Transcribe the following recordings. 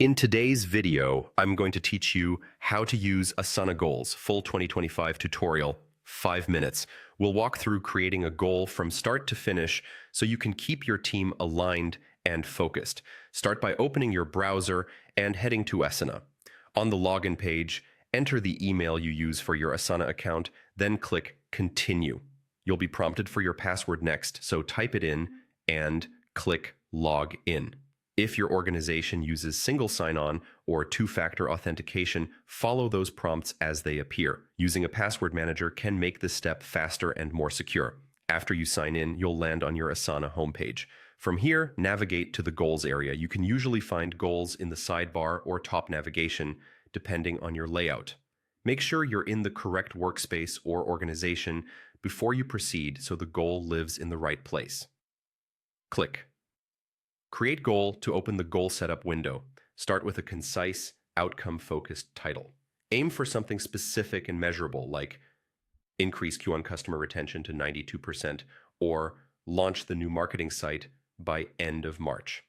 In today's video, I'm going to teach you how to use Asana Goals, full 2025 tutorial, 5 minutes. We'll walk through creating a goal from start to finish so you can keep your team aligned and focused. Start by opening your browser and heading to Asana. On the login page, enter the email you use for your Asana account, then click Continue. You'll be prompted for your password next, so type it in and click Log In. If your organization uses single sign-on or two-factor authentication, follow those prompts as they appear. Using a password manager can make this step faster and more secure. After you sign in, you'll land on your Asana homepage. From here, navigate to the Goals area. You can usually find goals in the sidebar or top navigation, depending on your layout. Make sure you're in the correct workspace or organization before you proceed so the goal lives in the right place. Click Create Goal to open the Goal Setup window. Start with a concise, outcome-focused title. Aim for something specific and measurable, like increase Q1 customer retention to 92% or launch the new marketing site by end of March.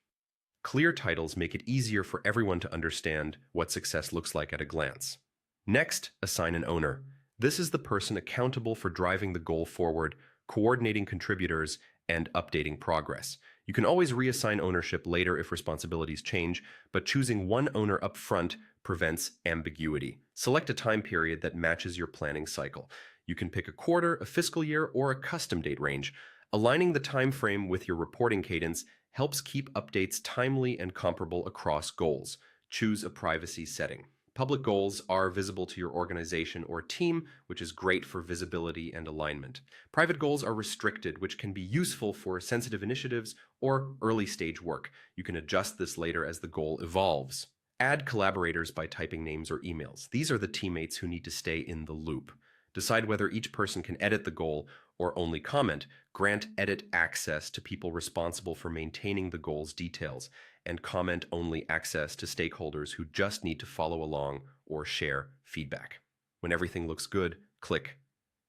Clear titles make it easier for everyone to understand what success looks like at a glance. Next, assign an owner. This is the person accountable for driving the goal forward, coordinating contributors, and updating progress. You can always reassign ownership later if responsibilities change, but choosing one owner up front prevents ambiguity. Select a time period that matches your planning cycle. You can pick a quarter, a fiscal year, or a custom date range. Aligning the time frame with your reporting cadence helps keep updates timely and comparable across goals. Choose a privacy setting. Public goals are visible to your organization or team, which is great for visibility and alignment. Private goals are restricted, which can be useful for sensitive initiatives or early-stage work. You can adjust this later as the goal evolves. Add collaborators by typing names or emails. These are the teammates who need to stay in the loop. Decide whether each person can edit the goal or only comment. Grant edit access to people responsible for maintaining the goal's details, and comment-only access to stakeholders who just need to follow along or share feedback. When everything looks good, click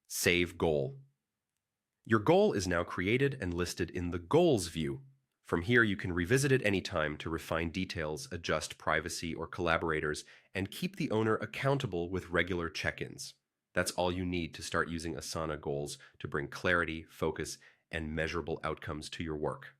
Save Goal. Your goal is now created and listed in the Goals view. From here, you can revisit it anytime to refine details, adjust privacy or collaborators, and keep the owner accountable with regular check-ins. That's all you need to start using Asana Goals to bring clarity, focus, and measurable outcomes to your work.